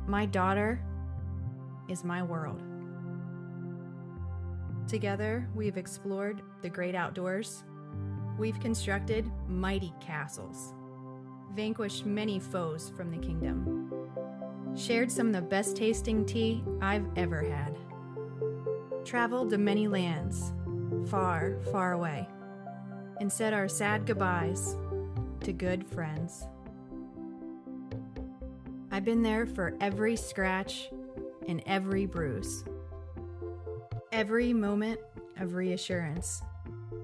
My daughter is my world. Together, we've explored the great outdoors. We've constructed mighty castles, vanquished many foes from the kingdom, shared some of the best tasting tea I've ever had, traveled to many lands, far, far away, and said our sad goodbyes to good friends. I've been there for every scratch and every bruise, every moment of reassurance.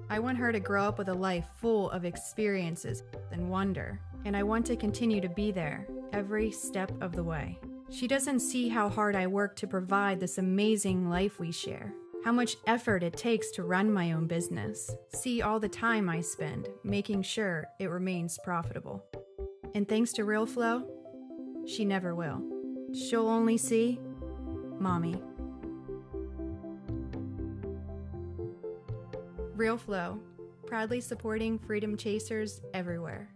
I want her to grow up with a life full of experiences and wonder, and I want to continue to be there every step of the way. She doesn't see how hard I work to provide this amazing life we share, how much effort it takes to run my own business, see all the time I spend making sure it remains profitable. And thanks to Real Flow, she never will. She'll only see Mommy. Real Flow, proudly supporting freedom chasers everywhere.